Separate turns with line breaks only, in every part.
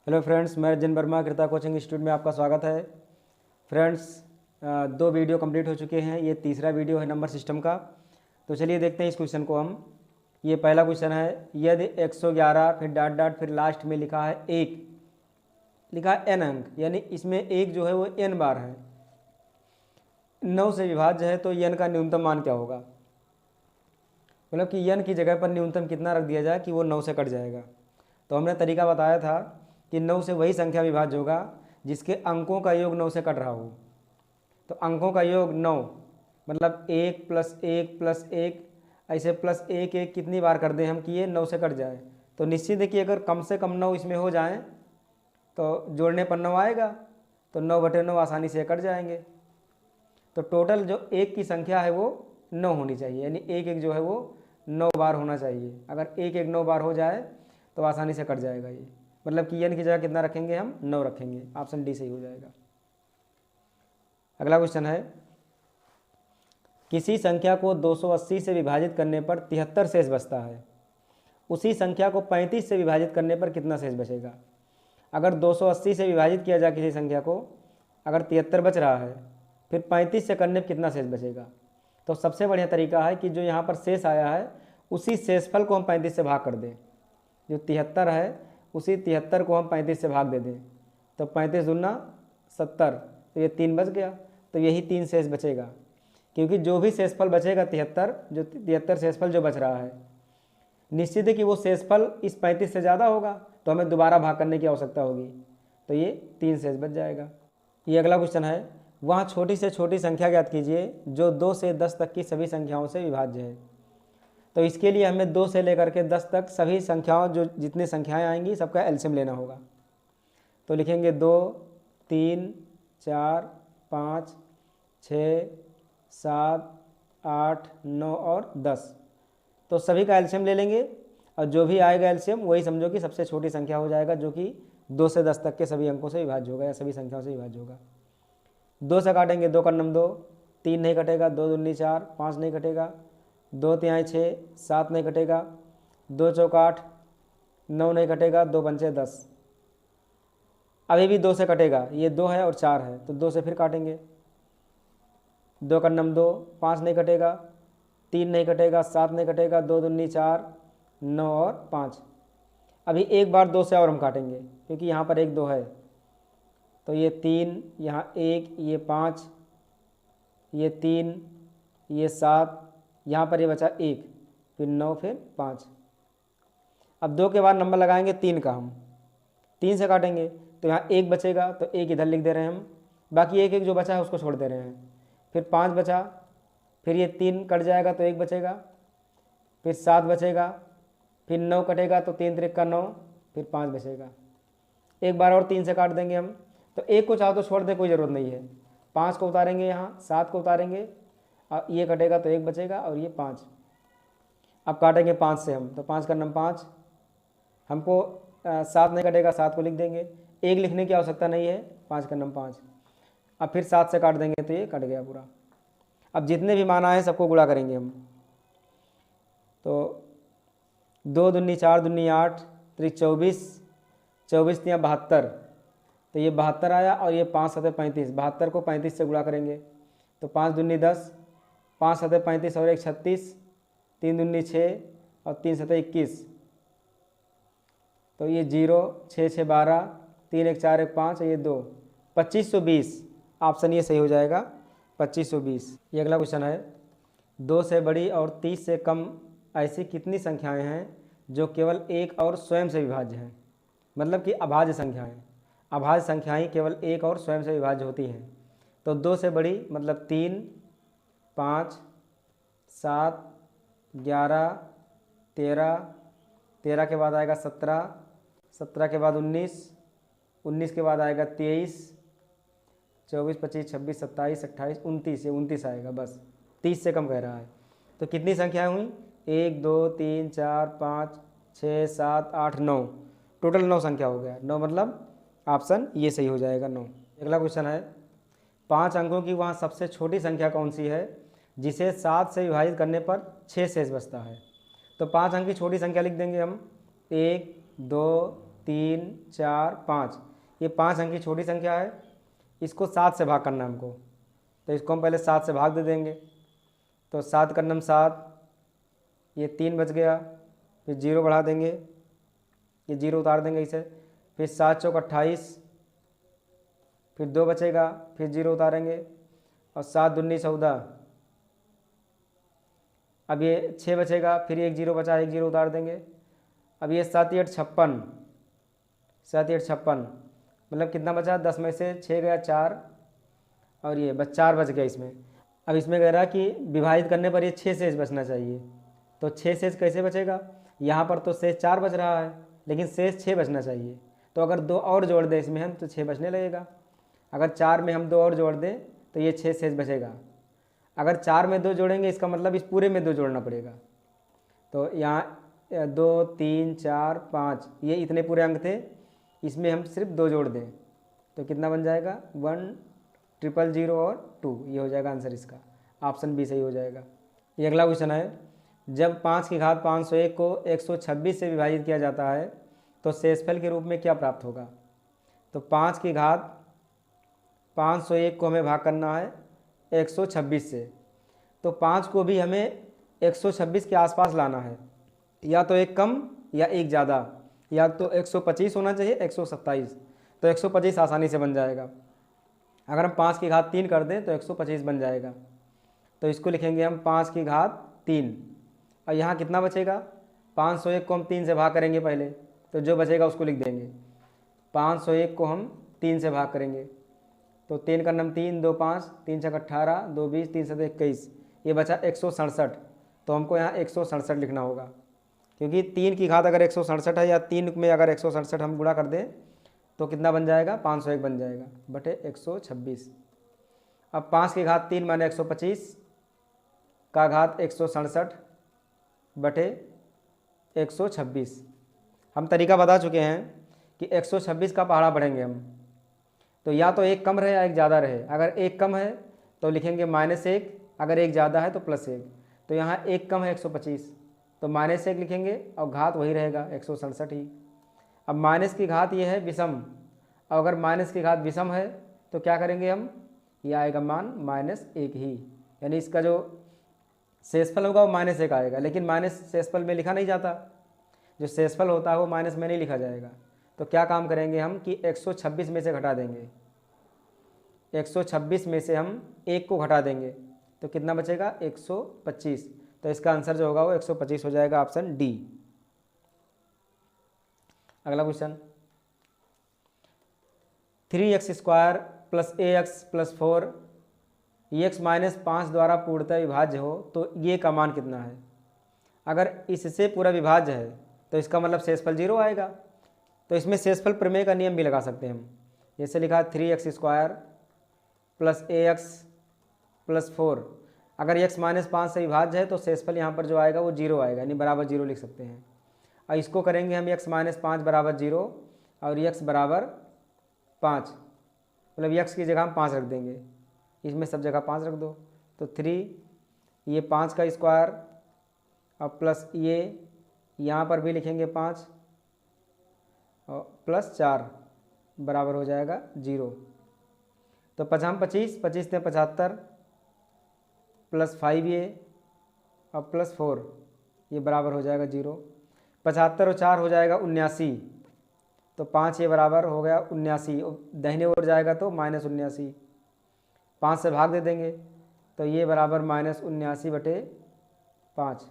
Hello friends, मैं रजन वर्मा कृता coaching institute में आपका स्वागत है। फ्रेंड्स, 2 वीडियो कंप्लीट हो चुके हैं। ये तीसरा वीडियो है नंबर सिस्टम का। तो चलिए देखते हैं इस क्वेश्चन को हम। ये पहला क्वेश्चन है, यदि 111 फिर डॉट डॉट फिर लास्ट में लिखा है 1, लिखा है n अंक, यानी इसमें 1 जो है वो n बार है, 9 से विभाज्य है, तो n का न्यूनतम मान क्या होगा। मतलब कि n की जगह पर न्यूनतम कितना रख दिया जाए कि वो 9 से कट जाएगा। तो हमने तरीका बताया था कि 9 से वही संख्या विभाज्य होगा जिसके अंकों का योग 9 से कट रहा हो। तो अंकों का योग 9, मतलब 1 + 1 + 1, ऐसे +1 1 कितनी बार कर दें हम कि ये 9 से कट जाए। तो निश्चित है कि अगर कम से कम 9 इसमें हो जाएं तो जोड़ने पर 9 आएगा, तो 9/9 आसानी से कट जाएंगे। तो टोटल जो 1 की संख्या है वो 9 होनी चाहिए, यानी 1 1 जो है वो 9 बार होना चाहिए। अगर 1 1 9 बार हो जाए तो आसानी से कट जाएगा ये। मतलब कि n की जगह कितना रखेंगे हम, 9 रखेंगे। ऑप्शन डी सही हो जाएगा। अगला क्वेश्चन है, किसी संख्या को 280 से विभाजित करने पर 73 शेष बचता है, उसी संख्या को 35 से विभाजित करने पर कितना शेष बचेगा। अगर 280 से विभाजित किया जाए किसी संख्या को, अगर 73 बच रहा है, फिर 35 से करने पर कितना शेष बचेगा। तो सबसे बढ़िया तरीका है कि जो यहाँ पर शेष आया है उसी शेषफल को हम 35 से भाग कर दें। जो 73 है उसी 73 को हम 35 से भाग दे दें, तो 35 दूना 70, तो ये 3 बच गया। तो यही 3 शेष बचेगा, क्योंकि जो भी शेषफल बचेगा 73, जो 73 शेषफल जो बच रहा है, निश्चित है कि वो शेषफल इस 35 से ज़्यादा होगा, तो हमें दोबारा भाग करने की आवश्यकता होगी। तो ये 3 शेष बच जाएगा। ये अगला क्वेश्चन है, वहाँ छोटी से छोटी संख्या ज्ञात कीजिए जो 2 से 10 तक की सभी संख्याओं से विभाज्य है। तो इसके लिए हमें 2 से लेकर के 10 तक सभी संख्याओं, जो जितनी संख्याएं आएंगी सबका एलसीएम लेना होगा। तो लिखेंगे 2 3 4 5 6 7 8 9 और 10। तो सभी का एलसीएम ले लेंगे, और जो भी आएगा एलसीएम वही समझो कि सबसे छोटी संख्या हो जाएगा, जो कि 2 से 10 तक के सभी अंकों से विभाज्य होगा या सभी संख्याओं से विभाज्य होगा। 2 से काटेंगे, 2 का नम 2, 3 नहीं कटेगा, 2 दूनी 4, 5 नहीं कटेगा, 2 तिहाई 6, 7 नहीं कटेगा, 2 चौक 8, 9 नहीं कटेगा, 2 पंचे 10। अभी भी 2 से कटेगा, ये 2 है और 4 है, तो 2 से फिर काटेंगे। 2 का नम 2, 5 नहीं कटेगा, 3 नहीं कटेगा, 7 नहीं कटेगा, 2 दूनी 4, 9 और 5। अभी एक बार 2 से और हम काटेंगे, क्योंकि यहाँ पर 1 2 है, तो ये 3, यहाँ 1, ये 5, ये 3, ये 7, यहाँ पर ये बचा 1, फिर 9, फिर 5। अब 2 के बाद नंबर लगाएंगे 3 का, हम 3 से काटेंगे, तो यहाँ 1 बचेगा, तो 1 इधर लिख दे रहे हैं हम, बाकी 1 1 जो बचा है उसको छोड़ दे रहे हैं। फिर 5 बचा, फिर ये 3 कट जाएगा तो 1 बचेगा, फिर 7 बचेगा, फिर 9 कटेगा तो 3 त्रिक का 9, फिर 5 बचेगा। एक बार और 3 से काट देंगे हम, तो 1 को चाहो तो छोड़ दें, कोई ज़रूरत नहीं है। 5 को उतारेंगे, यहाँ 7 को उतारेंगे, और ये कटेगा तो 1 बचेगा, और ये 5। अब काटेंगे 5 से हम, तो 5 का नम 5, हमको 7 नहीं कटेगा, 7 को लिख देंगे, 1 लिखने की आवश्यकता नहीं है, 5 का नम 5। अब फिर 7 से काट देंगे तो ये कट गया पूरा। अब जितने भी मान आए सबको गुणा करेंगे हम, तो 2 दूनी 4 दूनी 8, 3 24, 24 तियाँ 72, तो ये 72 आया, और ये 5 7 35, 72 को 35 से गुणा करेंगे, तो 5 दूनी 10, 5 7 35 और 1 36, 3 दूनी 6 और 3 7 21, तो ये 0 6 6 12, 3 1 4 1 5, ये 2, 2520। ऑप्शन ये सही हो जाएगा, 2520। ये अगला क्वेश्चन है, 2 से बड़ी और 30 से कम ऐसी कितनी संख्याएं हैं जो केवल 1 और स्वयं से विभाज्य हैं। मतलब कि अभाज्य संख्याएं। अभाज्य संख्याएं केवल 1 और स्वयं से विभाज्य होती हैं। तो 2 से बड़ी मतलब 3 5 7 11 13, 13 के बाद आएगा 17, 17 के बाद 19, 19 के बाद आएगा 23, 24 25 26 27 28 29, ये 29 आएगा बस। 30 से कम कह रहा है। तो कितनी संख्याएं हुई, 1 2 3 4 5 6 7 8 9, टोटल 9 संख्या हो गया। 9 मतलब ऑप्शन ये सही हो जाएगा, 9। अगला क्वेश्चन है, 5 अंकों की वहाँ सबसे छोटी संख्या कौन सी है जिसे 7 से विभाजित करने पर 6 शेष बचता है। तो 5 अंक की छोटी संख्या लिख देंगे हम, 1 2 3 4 5, ये 5 अंक की छोटी संख्या है, इसको 7 से भाग करना है हमको, तो इसको हम पहले 7 से भाग दे देंगे। तो 7 का नम 7, ये 3 बच गया, फिर 0 बढ़ा देंगे, ये 0 उतार देंगे इसे, फिर 7 चौक 28, फिर 2 बचेगा, फिर 0 उतारेंगे, और 7 दूनी 14, अब ये 6 बचेगा, फिर एक 0 बचा, एक 0 उतार देंगे। अब ये 7 8 56, 7 8 56, मतलब कितना बचा, 10 में से 6 गया 4, और ये बस 4 बच गया इसमें। अब इसमें कह रहा कि विभाजित करने पर ये 6 शेष बचना चाहिए, तो 6 शेष कैसे बचेगा, यहाँ पर तो शेष 4 बच रहा है, लेकिन शेष 6 बचना चाहिए। तो अगर 2 और जोड़ दें इसमें हम तो 6 बचने लगेगा। अगर 4 में हम 2 और जोड़ दें तो ये 6 शेष बचेगा। अगर 4 में 2 जोड़ेंगे इसका मतलब इस पूरे में 2 जोड़ना पड़ेगा। तो यहाँ 2 3 4 5 ये इतने पूरे अंक थे, इसमें हम सिर्फ 2 जोड़ दें तो कितना बन जाएगा, 1 0 0 और 2, ये हो जाएगा आंसर इसका, ऑप्शन बी सही हो जाएगा। ये अगला क्वेश्चन है, जब 5 की घात 501 को 126 से विभाजित किया जाता है तो शेषफल के रूप में क्या प्राप्त होगा। तो 5 की घात 501 को हमें भाग करना है 126 से, तो 5 को भी हमें 126 के आसपास लाना है, या तो एक कम या एक ज़्यादा, या तो 125 होना चाहिए 127, तो 125 आसानी से बन जाएगा। अगर हम 5 की घात 3 कर दें तो 125 बन जाएगा, तो इसको लिखेंगे हम 5 की घात 3, और यहाँ कितना बचेगा, 501 को हम 3 से भाग करेंगे पहले, तो जो बचेगा उसको लिख देंगे। 501 को हम 3 से भाग करेंगे, तो 3 का नम 3 2 5, 3 6 18, 2 20, 3 7 21, ये बचा 167, तो हमको यहाँ 167 लिखना होगा, क्योंकि 3 की घात अगर 167 है, या 3 में अगर 167 हम गुणा कर दें तो कितना बन जाएगा, 501 बन जाएगा बटे 126। अब 5 की घात 3 माने 125 का घात 167 बटे 126। हम तरीका बता चुके हैं कि 126 का पहाड़ा बढ़ेंगे हम, तो या तो एक कम रहे या एक ज़्यादा रहे। अगर एक कम है तो लिखेंगे -1, अगर एक ज़्यादा है तो +1, तो यहाँ एक कम है 125, तो -1 लिखेंगे और घात वही रहेगा 167 ही। अब माइनस की घात ये है विषम, और अगर माइनस की घात विषम है तो क्या करेंगे हम, ये आएगा मान -1 ही, यानी इसका जो शेषफल होगा वो -1 आएगा, लेकिन माइनस शेषफल में लिखा नहीं जाता, जो शेषफल होता है वो माइनस में नहीं लिखा जाएगा। तो क्या काम करेंगे हम कि 126 में से घटा देंगे, 126 में से हम 1 को घटा देंगे तो कितना बचेगा, 125, तो इसका आंसर जो होगा वो 125 हो जाएगा, ऑप्शन डी। अगला क्वेश्चन, 3x² + ax + 4 x - 5 द्वारा पूर्णतः विभाज्य हो तो ये का मान कितना है। अगर इससे पूरा विभाज्य है तो इसका मतलब शेषफल 0 आएगा, तो इसमें शेषफल प्रमेय का नियम भी लगा सकते हैं हम। जैसे लिखा 3x² + ax + 4, अगर x - 5 से विभाज्य है तो शेषफल यहाँ पर जो आएगा वो 0 आएगा, यानी बराबर 0 लिख सकते हैं। और इसको करेंगे हम x - 5 बराबर 0 और x बराबर 5, मतलब x की जगह हम 5 रख देंगे, इसमें सब जगह 5 रख दो, तो 3 ये 5 का स्क्वायर और प्लस ये यहाँ पर भी लिखेंगे 5 और +4 बराबर हो जाएगा 0। तो 5 25, 25 ने 75 +5 ये और +4 ये बराबर हो जाएगा 0। 75 और 4 हो जाएगा 79, तो 5 ये बराबर हो गया 79, दाहिने ओर जाएगा तो -79, 5 से भाग दे देंगे तो ये बराबर -79 बटे 5,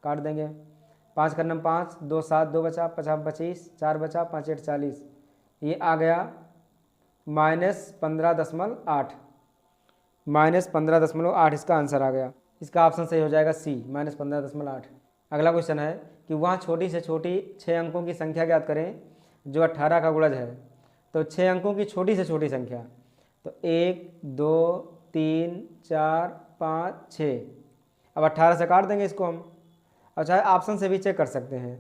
काट देंगे। 5 का नम 5, 2 7, 2 बचा, 50 25, 4 बचा, 5 8 40, ये आ गया -15.8, -15.8 इसका आंसर आ गया। इसका ऑप्शन सही हो जाएगा सी, -15.8। अगला क्वेश्चन है कि वहाँ छोटी से छोटी 6 अंकों की संख्या ज्ञात करें जो 18 का गुणज है। तो 6 अंकों की छोटी से छोटी संख्या, तो 1 2 3 4 5 6, अब 18 से काट देंगे इसको हम, और चाहे ऑप्शन से भी चेक कर सकते हैं,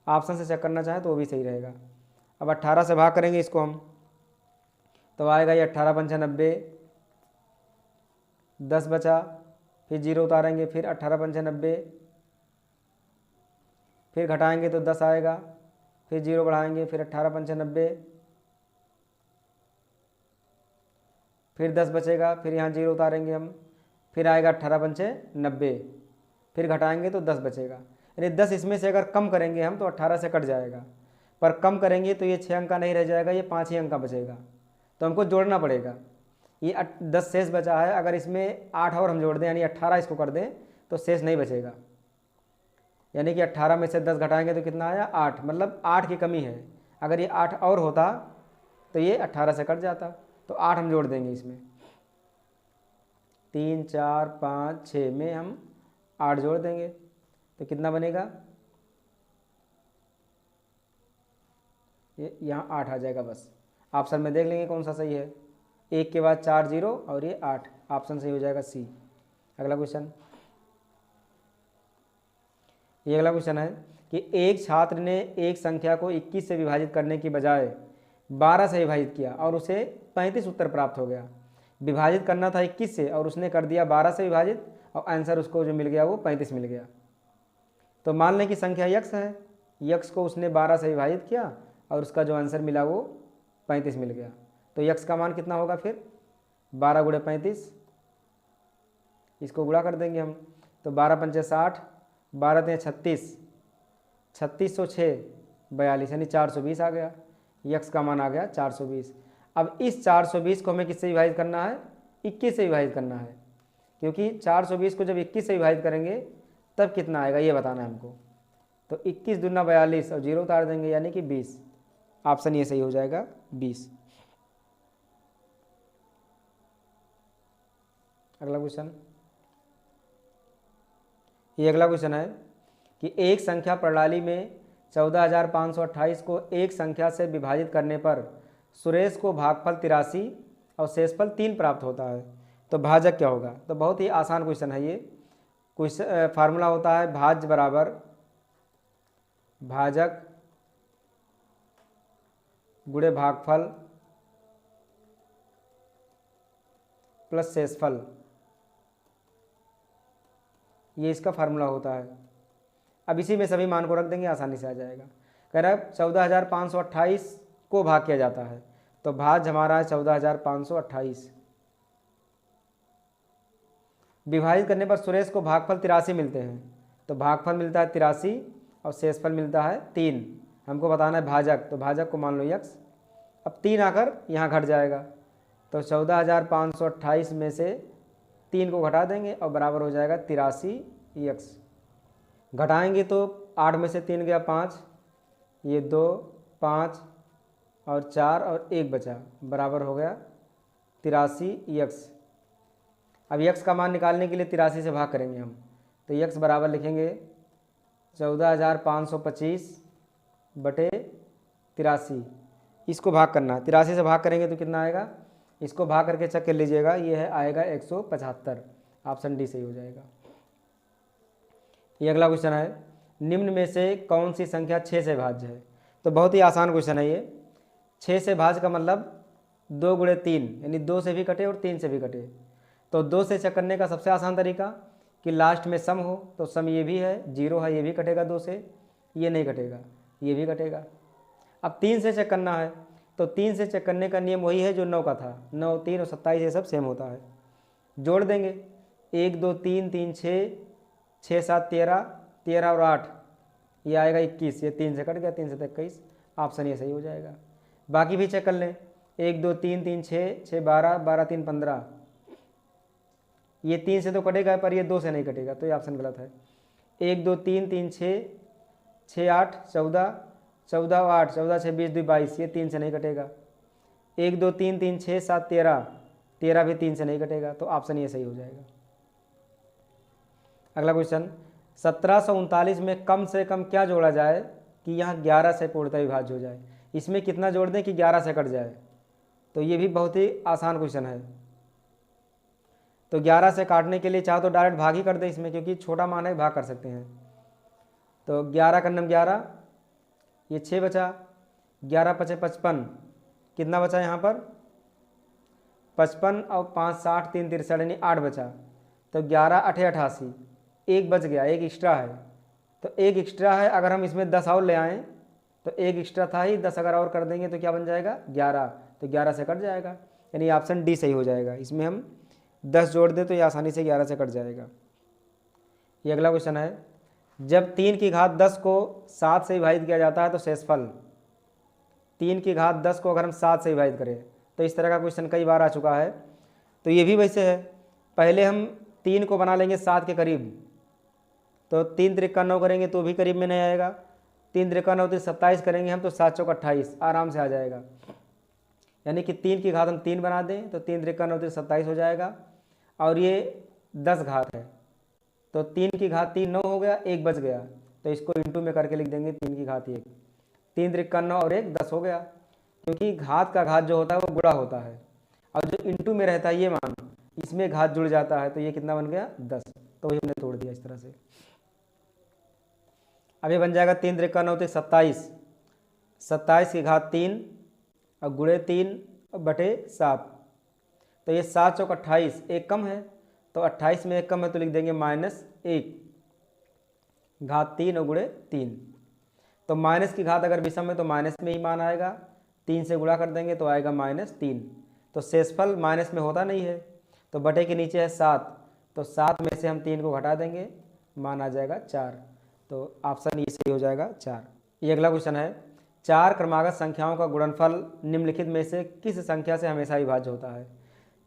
ऑप्शन से चेक करना चाहें तो वो भी सही रहेगा। अब 18 से भाग करेंगे इसको हम, तो आएगा ये 18 पंचा 90, 10 बचा, फिर 0 उतारेंगे, फिर 18 पंचा 90, फिर घटाएंगे तो 10 आएगा, फिर 0 बढ़ाएंगे, फिर 18 पंचे 90, फिर 10 बचेगा, फिर यहाँ 0 उतारेंगे हम, फिर आएगा 18 पंचे 90, फिर घटाएंगे तो 10 बचेगा। यानी 10 इसमें से अगर कम करेंगे हम तो 18 से कट जाएगा, पर कम करेंगे तो ये 6 अंक का नहीं रह जाएगा, ये 5 ही अंक का बचेगा। तो हमको जोड़ना पड़ेगा। ये 10 शेष बचा है, अगर इसमें 8 और हम जोड़ दें यानी 18 इसको कर दें तो शेष नहीं बचेगा। यानी कि 18 में से 10 घटाएंगे तो कितना आया 8, मतलब 8 की कमी है। अगर ये 8 और होता तो ये 18 से कट जाता। तो 8 हम जोड़ देंगे इसमें, 3 4 5 6 में हम 8 जोड़ देंगे तो कितना बनेगा, ये यहाँ 8 आ जाएगा। बस ऑप्शन में देख लेंगे कौन सा सही है। 1 के बाद 4 0 और ये 8, ऑप्शन सही हो जाएगा सी। अगला क्वेश्चन, ये अगला क्वेश्चन है कि एक छात्र ने एक संख्या को 21 से विभाजित करने की बजाय 12 से विभाजित किया और उसे 35 उत्तर प्राप्त हो गया। विभाजित करना था 21 से और उसने कर दिया 12 से विभाजित और आंसर उसको जो मिल गया वो 35 मिल गया। तो मान लें कि संख्या यक्स है, यक्स को उसने 12 से विभाजित किया और उसका जो आंसर मिला वो 35 मिल गया। तो यक्स का मान कितना होगा फिर, 12 गुणे 35, इसको गुणा कर देंगे हम तो 12 पंचे 60, 12 तें 36, 36 सौ 6 42 यानी 420 आ गया। यक्स का मान आ गया 420। अब इस 420 को हमें किससे विभाजित करना है, 21 से विभाजित करना है, क्योंकि 420 को जब 21 से विभाजित करेंगे तब कितना आएगा ये बताना है हमको। तो 21 दूना 42 और 0 उतार देंगे यानी कि 20। ऑप्शन ये सही हो जाएगा 20। अगला क्वेश्चन, ये अगला क्वेश्चन है कि एक संख्या प्रणाली में 14,528 को एक संख्या से विभाजित करने पर सुरेश को भागफल 83 और शेषफल 3 प्राप्त होता है, तो भाजक क्या होगा। तो बहुत ही आसान क्वेश्चन है ये। क्वेश्चन फार्मूला होता है भाज्य बराबर भाजक गुणे भागफल प्लस शेषफल, ये इसका फार्मूला होता है। अब इसी में सभी मान को रख देंगे, आसानी से आ जाएगा। कह रहा है 14,528 को भाग किया जाता है, तो भाज्य हमारा है 14,528। विभाजित करने पर सुरेश को भागफल 83 मिलते हैं, तो भागफल मिलता है 83 और शेषफल मिलता है 3। हमको बताना है भाजक, तो भाजक को मान लो यक्स। अब 3 आकर यहाँ घट जाएगा, तो 14,528 में से 3 को घटा देंगे और बराबर हो जाएगा 83 यक्स। घटाएंगे तो 8 में से 3 गया 5, ये 2 5 और 4 और 1 बचा, बराबर हो गया 83 यक्स। अब यक्स का मान निकालने के लिए 83 से भाग करेंगे हम, तो यक्स बराबर लिखेंगे 14,525 बटे 83। इसको भाग करना है, 83 से भाग करेंगे तो कितना आएगा, इसको भाग करके चेक कर लीजिएगा, ये है आएगा 175। ऑप्शन डी सही हो जाएगा। ये अगला क्वेश्चन है निम्न में से कौन सी संख्या 6 से भाज्य है। तो बहुत ही आसान क्वेश्चन है ये। 6 से भाज्य का मतलब 2 गुणे 3 यानी 2 से भी कटे और 3 से भी कटे। तो 2 से चेक करने का सबसे आसान तरीका कि लास्ट में सम हो, तो सम ये भी है, 0 है, ये भी कटेगा 2 से, ये नहीं कटेगा, ये भी कटेगा। अब 3 से चेक करना है, तो 3 से चेक करने का नियम वही है जो 9 का था, 9 3 और 27 ये सब सेम होता है। जोड़ देंगे 1 2 3 3 6 6 7 13 13 और 8, ये आएगा 21, ये 3 से कट गया, 3 से 21। ऑप्शन ये सही हो जाएगा। बाकी भी चेक कर लें, 1 2 3 3 6 6 12 12 3 15, ये 3 से तो कटेगा पर ये 2 से नहीं कटेगा, तो ये ऑप्शन गलत है। 1 2 3 3 6 6 8 14 14 और 8 14 6 20 2 22, ये 3 से नहीं कटेगा। 1 2 3 3 6 7 13 13 भी 3 से नहीं कटेगा, तो ऑप्शन ये सही हो जाएगा। अगला क्वेश्चन 1739 में कम से कम क्या जोड़ा जाए कि यहाँ 11 से पूर्णतः विभाज्य हो जाए। इसमें कितना जोड़ दें कि 11 से कट जाए, तो ये भी बहुत ही आसान क्वेश्चन है। तो 11 से काटने के लिए चाहो तो डायरेक्ट भाग ही कर दें इसमें, क्योंकि छोटा मान है, भाग कर सकते हैं। तो 11 का नम 11, ये 6 बचा, 11 पचे 55, कितना बचा यहाँ पर 55 और 5 60 3 63 यानी 8 बचा। तो 11 8 88, एक बच गया, एक एक्स्ट्रा है, तो एक एक्स्ट्रा है। अगर हम इसमें 10 और ले आएँ तो एक एक्स्ट्रा था ही, 10 अगर और कर देंगे तो क्या बन जाएगा 11, तो 11 से कट जाएगा, यानी ऑप्शन डी सही हो जाएगा। इसमें हम 10 जोड़ दें तो ये आसानी से 11 से कट जाएगा। ये अगला क्वेश्चन है, जब 3 की घात 10 को 7 से विभाजित किया जाता है तो शेषफल, 3 की घात 10 को अगर हम 7 से विभाजित करें, तो इस तरह का क्वेश्चन कई बार आ चुका है। तो ये भी वैसे है, पहले हम 3 को बना लेंगे 7 के करीब, तो 3 त्रिका 9 करेंगे तो भी करीब में नहीं आएगा, 3 त्रिका 9 27 करेंगे हम तो 7 चौक 28 आराम से आ जाएगा। यानी कि 3 की घात हम 3 बना दें तो 3 त्रिका 9 27 हो जाएगा, और ये 10 घात है तो 3 की घात 3 9 हो गया, 1 बच गया, तो इसको इंटू में करके लिख देंगे 3 की घात 1, 3 त्रिका 9 और 1 10 हो गया, क्योंकि घात का घात जो होता है वो गुणा होता है, और जो इंटू में रहता है ये मान, इसमें घात जुड़ जाता है, तो ये कितना बन गया 10, तो वही हमने तोड़ दिया इस तरह से। अब ये बन जाएगा 3 त्रिका 9 27, 27 की घात 3 और गुणे 3 बटे 7, तो ये 7 चौक 28, एक कम है तो 28 में एक कम है तो लिख देंगे -1, घात 3 और गुणे 3, तो माइनस की घात अगर विषम है तो माइनस में ही मान आएगा, 3 से गुणा कर देंगे तो आएगा -3, तो शेषफल माइनस में होता नहीं है, तो बटे के नीचे है 7, तो 7 में से हम 3 को घटा देंगे, मान आ जाएगा 4, तो ऑप्शन ई सही हो जाएगा 4। ये अगला क्वेश्चन है, 4 क्रमागत संख्याओं का गुणनफल निम्नलिखित में से किस संख्या से हमेशा विभाज्य होता है।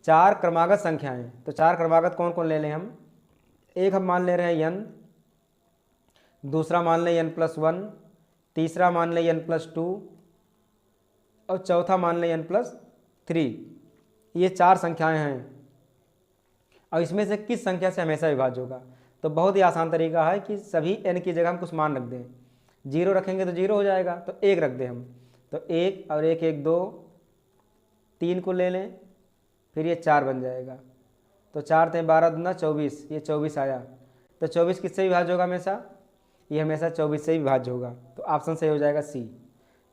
4 क्रमागत संख्याएं, तो 4 क्रमागत कौन कौन ले लें हम, एक हम मान ले रहे हैं n, दूसरा मान लें n+1, तीसरा मान लें n+2 और चौथा मान लें n+3। ये 4 संख्याएं हैं और इसमें से किस संख्या से हमेशा विभाज्य होगा। तो बहुत ही आसान तरीका है कि सभी n की जगह हम कुछ मान रख दें, 0 रखेंगे तो 0 हो जाएगा, तो 1 रख दें हम, तो 1 और 1 1 2, 3 को ले लें, फिर ये 4 बन जाएगा, तो 4 × 12 दूना 24, ये 24 आया, तो 24 किससे विभाज्य होगा हमेशा, ये हमेशा 24 से ही विभाज्य होगा, तो ऑप्शन सही हो जाएगा सी।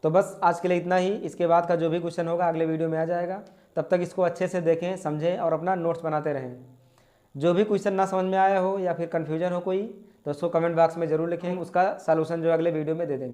तो बस आज के लिए इतना ही, इसके बाद का जो भी क्वेश्चन होगा अगले वीडियो में आ जाएगा, तब तक इसको अच्छे से देखें, समझें और अपना नोट्स बनाते रहें। जो भी क्वेश्चन ना समझ में आया हो या फिर कन्फ्यूजन हो कोई, तो उसको कमेंट बॉक्स में ज़रूर लिखें, उसका सलूशन जो अगले वीडियो में दे देंगे।